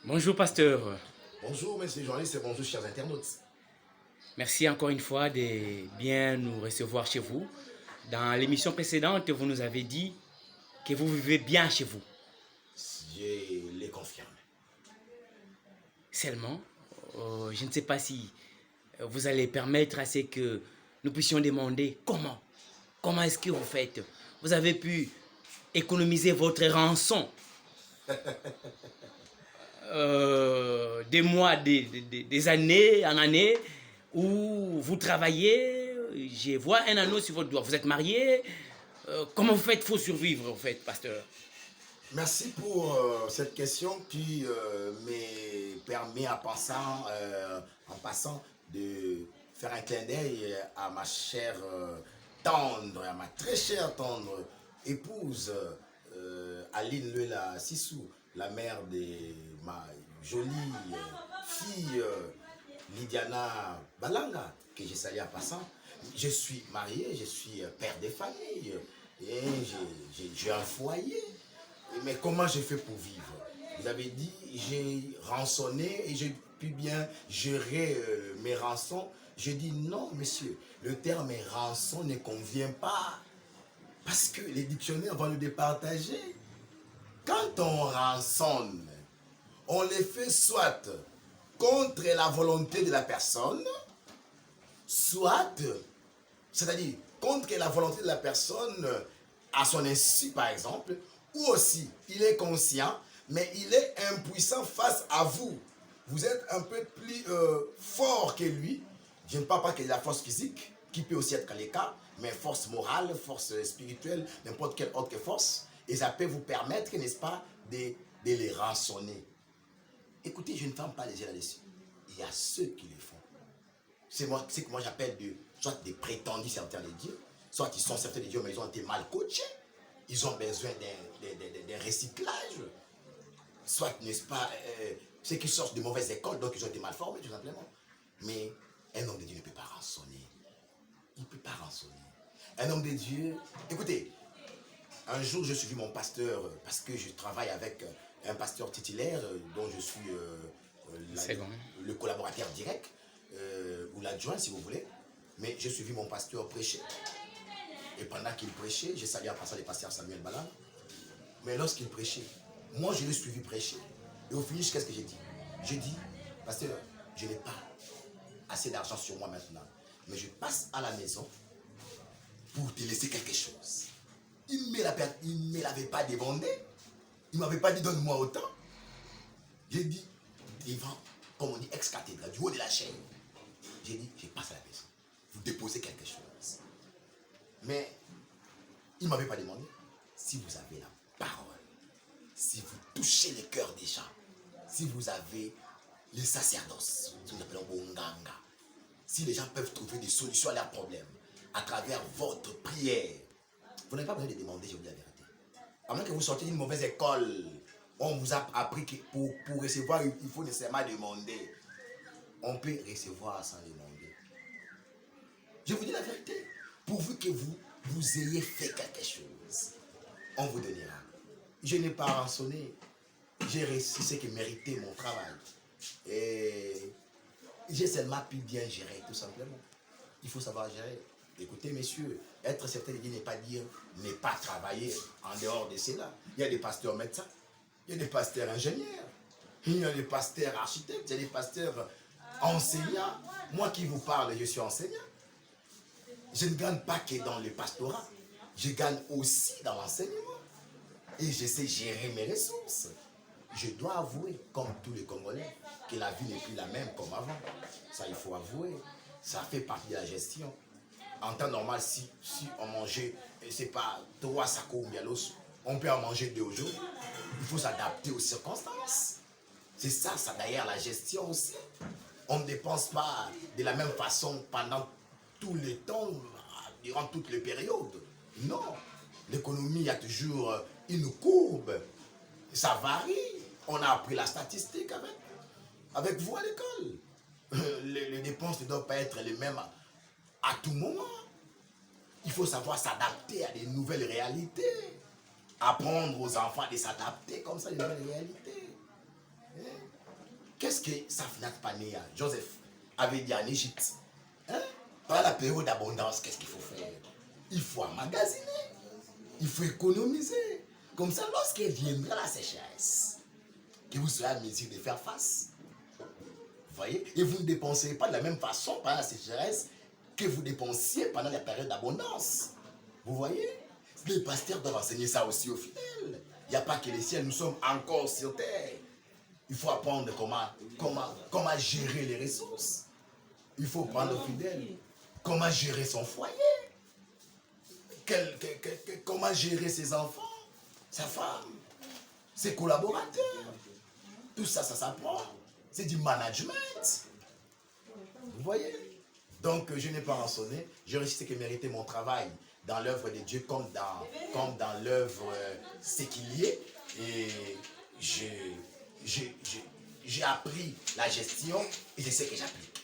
Bonjour pasteur. Bonjour, messieurs les journalistes et bonjour, chers internautes. Merci encore une fois de bien nous recevoir chez vous. Dans l'émission précédente, vous nous avez dit que vous vivez bien chez vous. Je les confirme. Seulement, je ne sais pas si vous allez permettre à ce que nous puissions demander comment. Comment est-ce que vous faites? Vous avez pu économiser votre rançon des mois, des années en années où vous travaillez. Je vois un anneau sur votre doigt. Vous êtes marié. Comment vous faites pour survivre, en fait, pasteur? Merci pour cette question qui me permet en passant de faire un clin d'œil à ma chère tendre, à ma très chère tendre épouse Aline Lela Sissou, la mère de ma jolie fille Lydiana Balanga, que j'ai salué en passant. Je suis marié, je suis père de famille et j'ai un foyer. Mais comment j'ai fait pour vivre? Vous avez dit, j'ai rançonné et j'ai pu bien gérer mes rançons. Je dis non, monsieur, le terme rançon ne convient pas parce que les dictionnaires vont nous départager. Quand on rançonne, on les fait soit contre la volonté de la personne, soit, c'est-à-dire contre la volonté de la personne à son insu par exemple, ou aussi il est conscient, mais il est impuissant face à vous. Vous êtes un peu plus fort que lui. Je ne parle pas que de la force physique, qui peut aussi être les cas, mais force morale, force spirituelle, n'importe quelle autre force. Et ça peut vous permettre, n'est-ce pas, de les rançonner. Écoutez, je ne ferme pas les yeux là-dessus. Il y a ceux qui le font. C'est ce que moi j'appelle soit des prétendus serviteurs de Dieu, soit ils sont serviteurs de Dieu, mais ils ont été mal coachés. Ils ont besoin d'un recyclage. Soit, n'est-ce pas, ceux qui sortent de mauvaises écoles, donc ils ont été mal formés, tout simplement. Mais un homme de Dieu ne peut pas rançonner. Il ne peut pas rançonner. Un homme de Dieu... Écoutez, un jour, je suivis mon pasteur, parce que je travaille avec un pasteur titulaire, dont je suis le collaborateur direct, ou l'adjoint, si vous voulez. Mais je suivis mon pasteur prêcher. Et pendant qu'il prêchait, j'ai salué en passant le pasteur Samuel Balan. Mais lorsqu'il prêchait, moi je l'ai suivi prêcher. Et au finish, qu'est-ce que j'ai dit? J'ai dit, pasteur, je n'ai pas assez d'argent sur moi maintenant. Mais je passe à la maison pour te laisser quelque chose. Il ne me l'avait pas demandé. Il ne m'avait pas dit donne-moi autant. J'ai dit, devant, comme on dit, ex-cathédrale, du haut de la chaîne. J'ai dit, je passe à la maison. Vous déposez quelque chose. Mais il ne m'avait pas demandé. Si vous avez la parole, si vous touchez le cœur des gens, si vous avez le sacerdoce, ce que nous appelons Bonganga, si les gens peuvent trouver des solutions à leurs problèmes à travers votre prière, vous n'avez pas besoin de demander, je vous dis la vérité. À moins que vous sortiez d'une mauvaise école, on vous a appris que pour recevoir, il faut nécessairement demander. On peut recevoir sans demander. Je vous dis la vérité. Pourvu que vous ayez fait quelque chose, on vous donnera. Je n'ai pas rançonné. J'ai réussi ce qui méritait mon travail. Et j'ai seulement pu bien gérer, tout simplement. Il faut savoir gérer. Écoutez, messieurs, être certain de Dieu n'est pas dire ne pas travailler en dehors de cela. Il y a des pasteurs médecins, il y a des pasteurs ingénieurs, il y a des pasteurs architectes, il y a des pasteurs enseignants. Moi qui vous parle, je suis enseignant. Je ne gagne pas que dans le pastorat, je gagne aussi dans l'enseignement. Et je sais gérer mes ressources. Je dois avouer, comme tous les Congolais, que la vie n'est plus la même comme avant. Ça, il faut avouer. Ça fait partie de la gestion. En temps normal, si on mangeait, c'est pas 3 sacos bialos, on peut en manger 2 au jour. Il faut s'adapter aux circonstances. C'est ça d'ailleurs la gestion aussi. On ne dépense pas de la même façon pendant tout le temps, durant toutes les périodes. Non. L'économie, il y a toujours une courbe. Ça varie. On a appris la statistique avec vous à l'école. Les dépenses ne doivent pas être les mêmes à tout moment. Il faut savoir s'adapter à des nouvelles réalités. Apprendre aux enfants de s'adapter comme ça à des nouvelles réalités. qu'est-ce que Safnat Panéa, Joseph, avait dit en Égypte? Hein? Par la période d'abondance, qu'est-ce qu'il faut faire? Il faut emmagasiner. Il faut économiser. Comme ça, lorsqu'il viendra la sécheresse, que vous soyez à mesure de faire face. Vous voyez? Et vous ne dépensez pas de la même façon pendant la sécheresse que vous dépensiez pendant la période d'abondance. Vous voyez? Les pasteurs doivent enseigner ça aussi aux fidèles. Il n'y a pas que les ciels, nous sommes encore sur terre. Il faut apprendre comment gérer les ressources. Il faut apprendre aux fidèles comment gérer son foyer. Comment gérer ses enfants, sa femme, ses collaborateurs. Tout ça, ça s'apprend. C'est du management. Vous voyez? Donc, je n'ai pas rançonné. Je réussis que mériter mon travail dans l'œuvre de Dieu comme dans l'œuvre séculière. Et j'ai appris la gestion et je sais que j'applique.